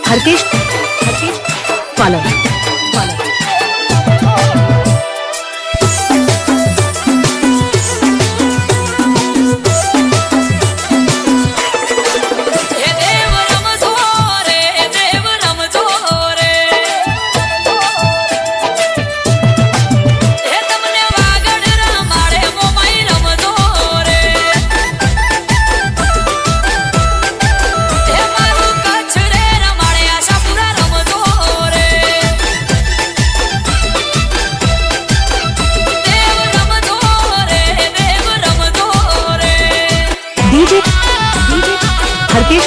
हरकेश पालन हरकेश पालन हरकेश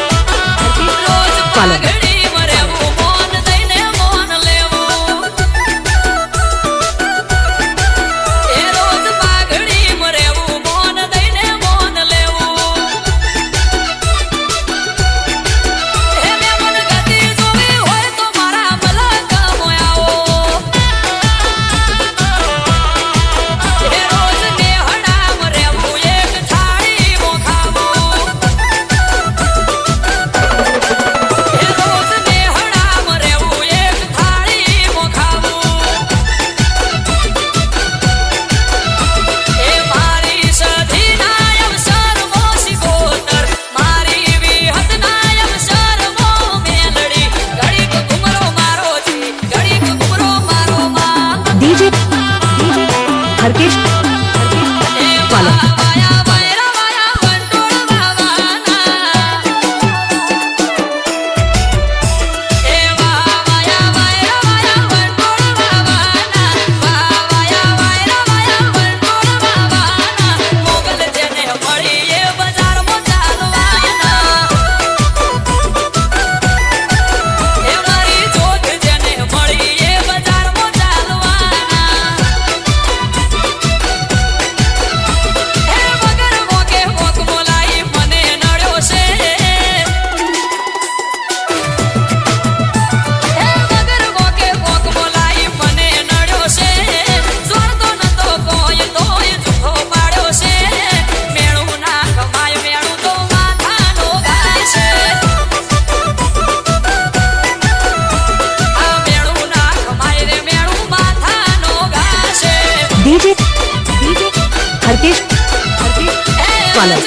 पालन हरकेश पालन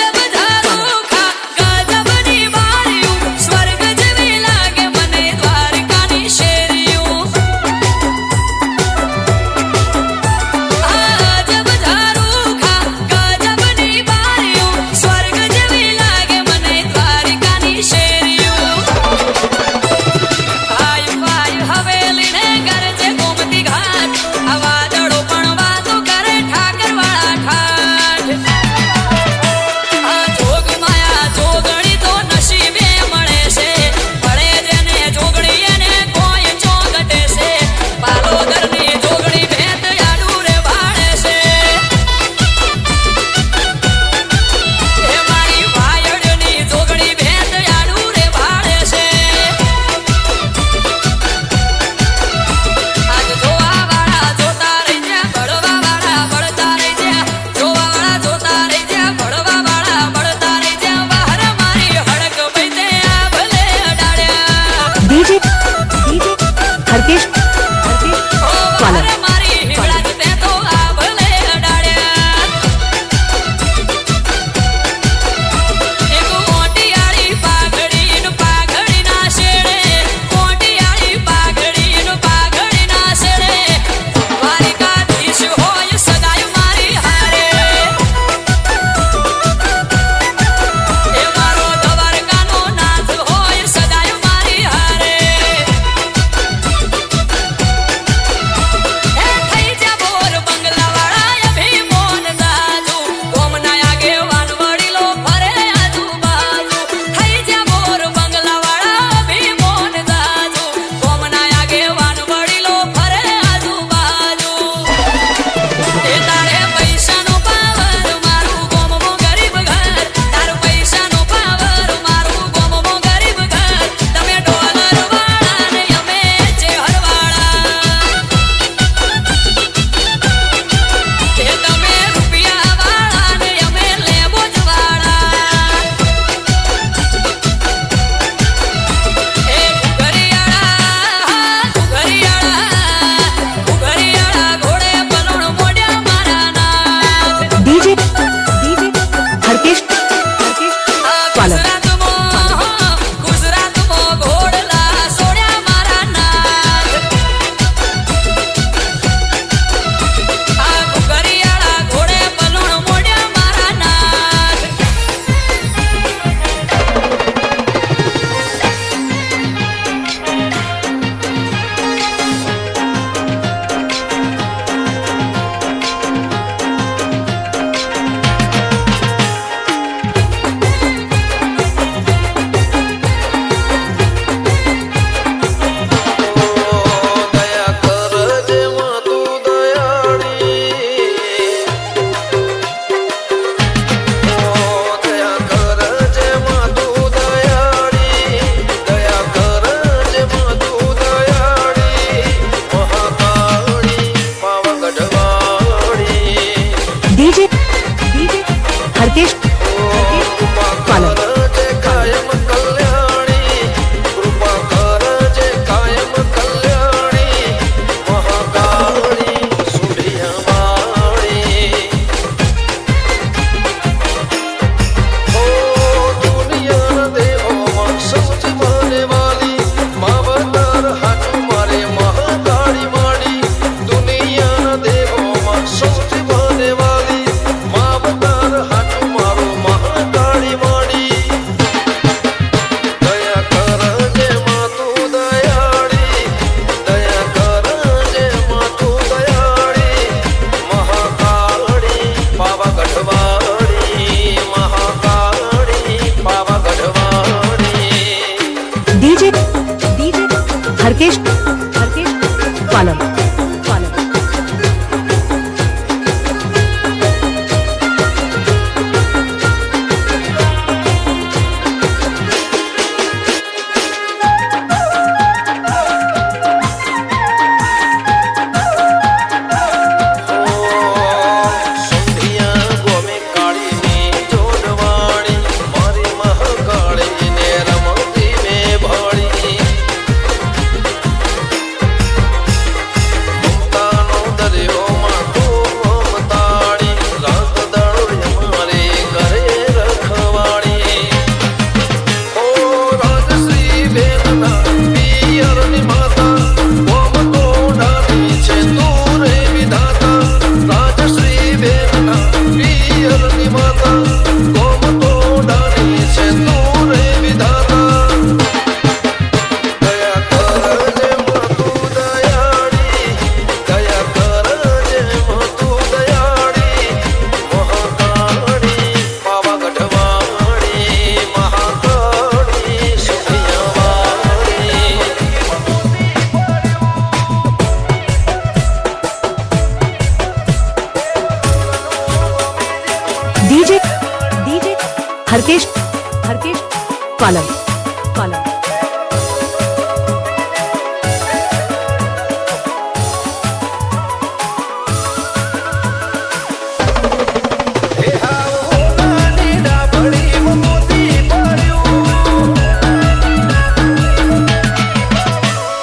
DJ हरकेश पालन कायम कल्याणी कृपा करजे कायम कल्याणी महाकाली सुडियावाणी ओ दुनिया देवो समझ माने वाली मावतार हाथ मारे महाकाली माड़ी दुनिया देवो समझ माने वाली मावतार हाथ मारो महाकाली माड़ी दया करजे मातु दयाड़ी दया करजे मातु दयाड़ी महाकाली पावा गढ़वाड़ी महाकाली पावा गढ़वाड़ी DJ हरकेश पालन सुंधिया गोमे काली में जोड़वाणी मारी महाकाली ने रमती में भड़ी ममतानो दरियो माथो ममताड़ी रात दाड़ो हमारे करे रखवाड़ी ओ राजश्री बेनना पियरनी माता ओम तो डाली छे तोरे विधाता राजश्री बेनना पियरनी माता ओम तो डाली छे तोरे विधाता दया करजे मातु दयाड़ी दया करजे मातु दयाड़ी महाकाली पावा गढ़वाड़ी महाकाली सुखियावाड़ी DJ हरकेश पालन हे हाओ नानी डाबड़ी मोती पड़्यो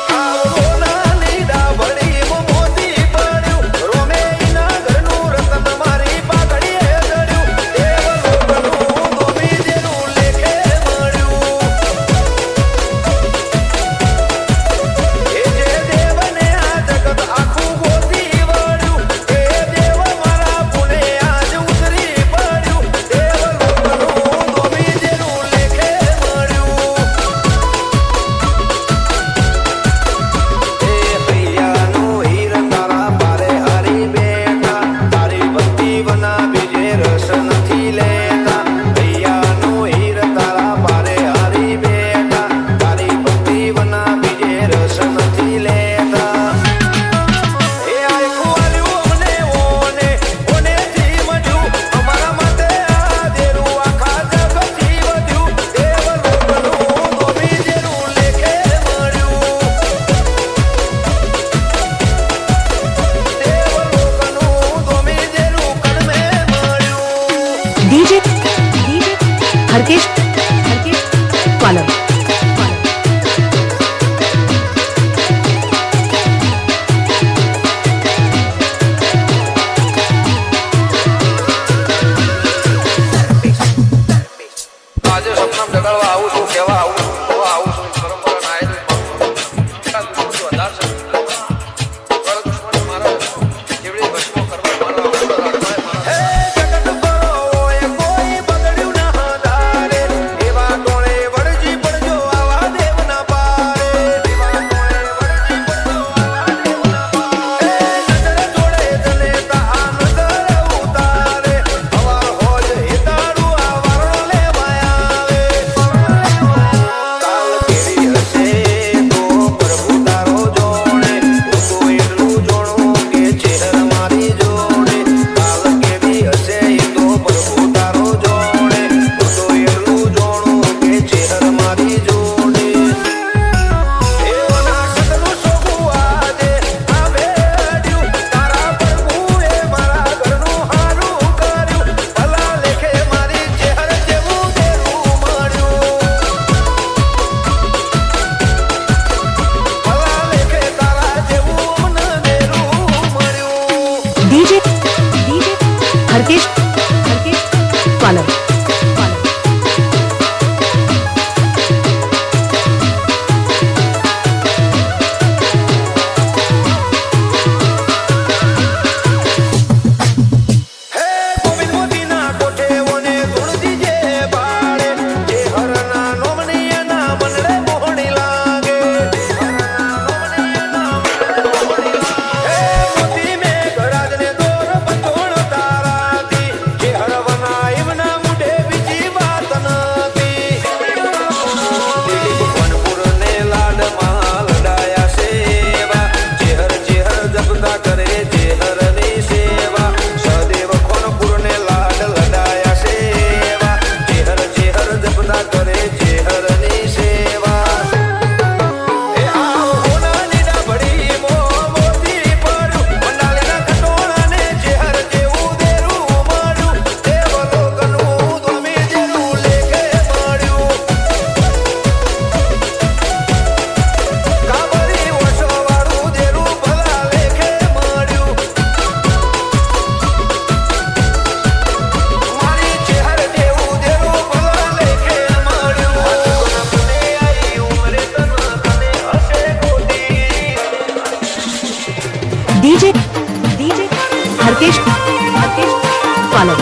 हाओ नानी डाबड़ी मोती पड़्यो रोमे इना घरनु रतन मारी पागड़ी जड़्यो देवलोकनु दोमी जेनु लेखे मळ्यो हे जे देवने आ जगत आखू गोती वळ्यो हे देव मारा पुणे आज उतरी पड्यो देवलोकनु दोमी जेनु लेखे मळ्यो हे हૈયાનો હીર તારા પારે હરી બેઠા તારી ભક્તિ વના બીજે રસ નથી લેતા હૈયાનો હીર તારા પારે હરી બેઠા તારી ભક્તિ વના બીજે રસ નથી લેતા એ આખું આલ્યું મને ઓને ઓને જીવજુ અમારા માટે આ દેરું આખા જગતથી વધ્યું દેવલોકનું ધોમી જેનું લેખે મળ્યું દેવલોકનું ધોમી જેનું કડમે મળ્યું DJ हरकेश पालन આજે સપનામ જગાડવા આવું છું કેવા આવું છું તો આવું છું પરંપરા ના આયેલું વધાર છે બળ દુશ્મન મારા જેવડી વસ્તુઓ કરવા મારા હે જગત કરો ઓય કોઈ બગડ્યું ના ધારે DJ हरकेश पालन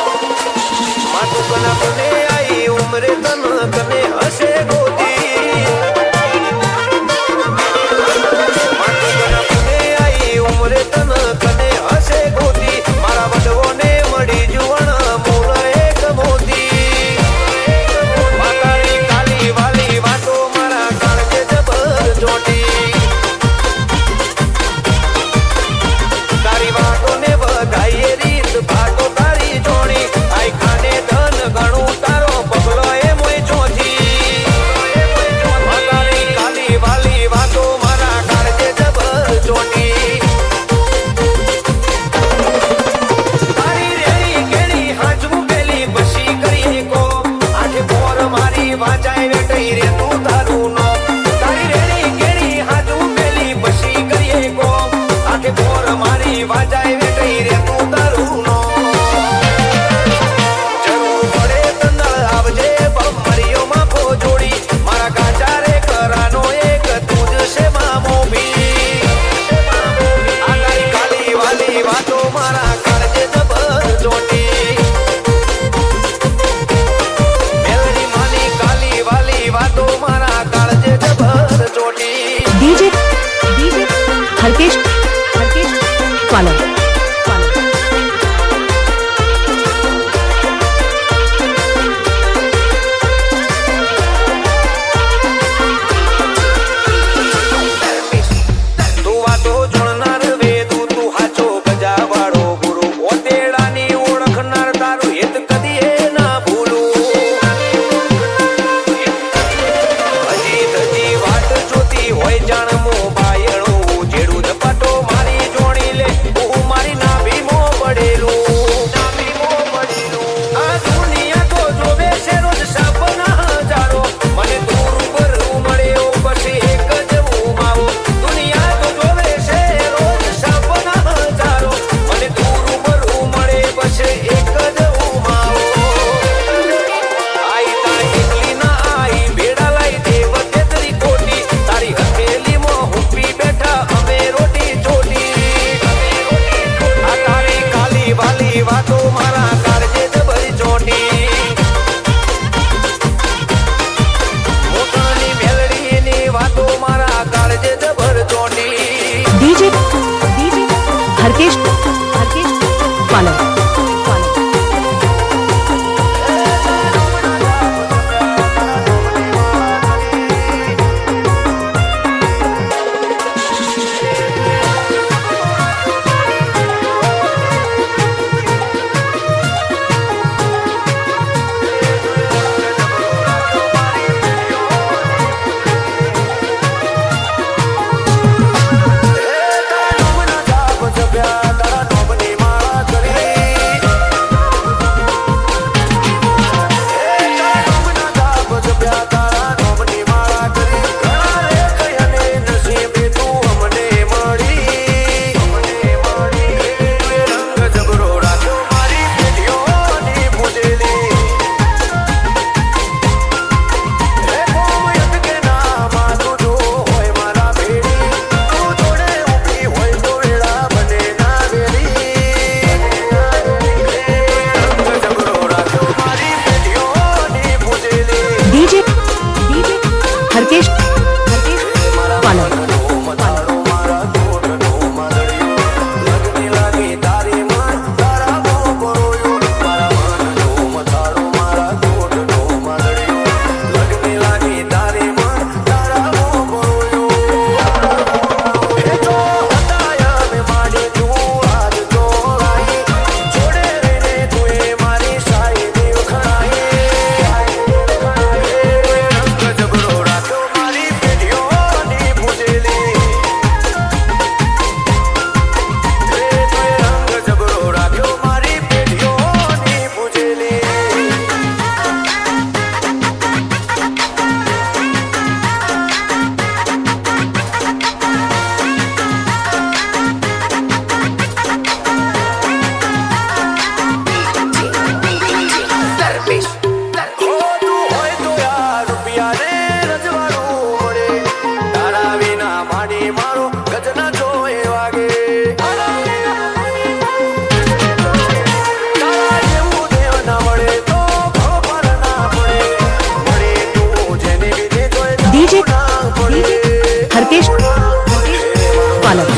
मातु कना कने आई उमरे तन कने हसे गोदी मातु कना कने आई उमरे तन कने हसे गोदी मारा बदवोने मड़ी जुवण मूल एक मोती मातारे હરપેશ હો તું હોય તો યાર રૂપિયા રે રજવાડું મળે તારા વિના માડી મારો ગજના જોઈ વાગે તારા જેવું દેવ ના મળે તો ખબર ના પડે મળે તું જેને લીધે જોઈ DJ ના પડે હરકેશ પાલન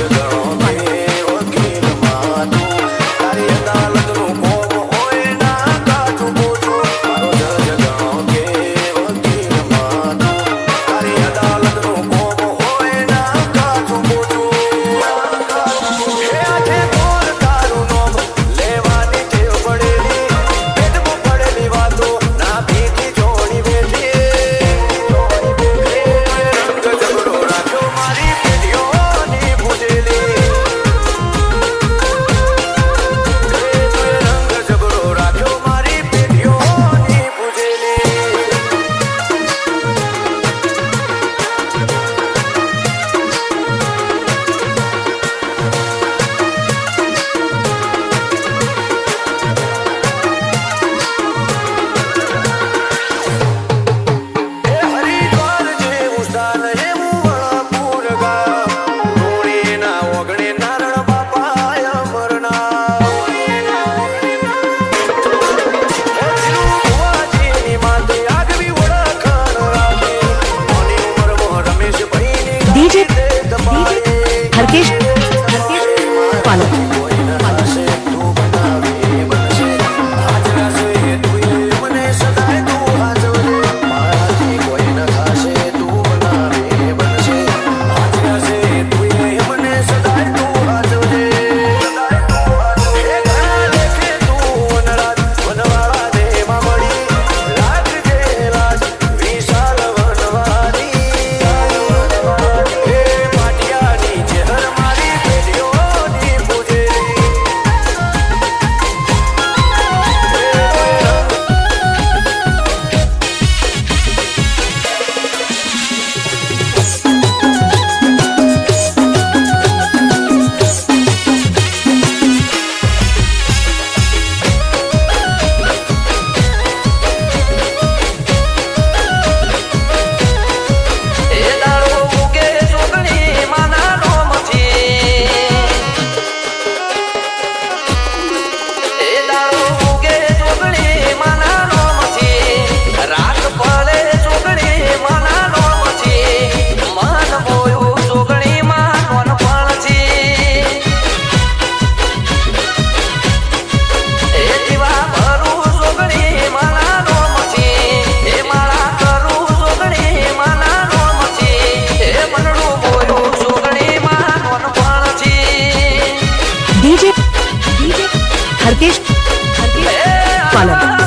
હરકેશ પાલન હરકેશ પાલન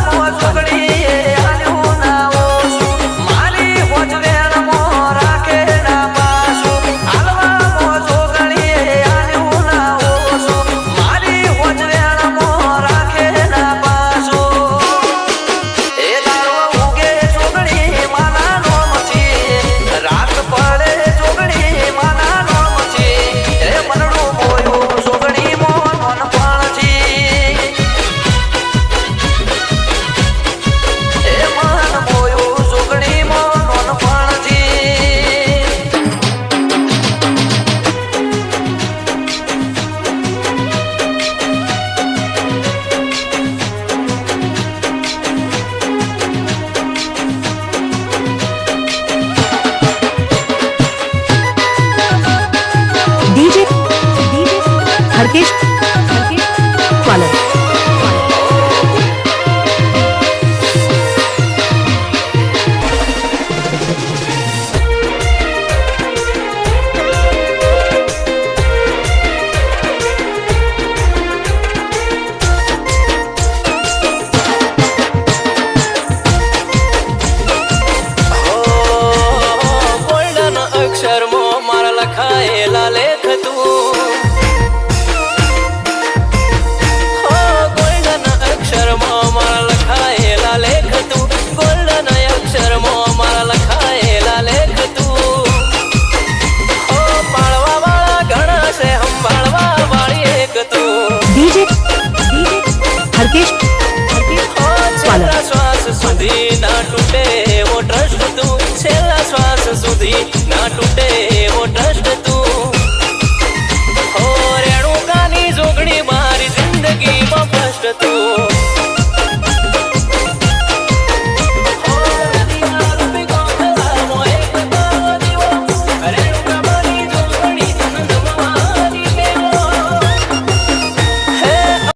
સુધી ના તૂટે એવો ટ્રસ્ટ તું હો રેણુકાની જોગણી મારી જિંદગીમાં ફર્સ્ટ તું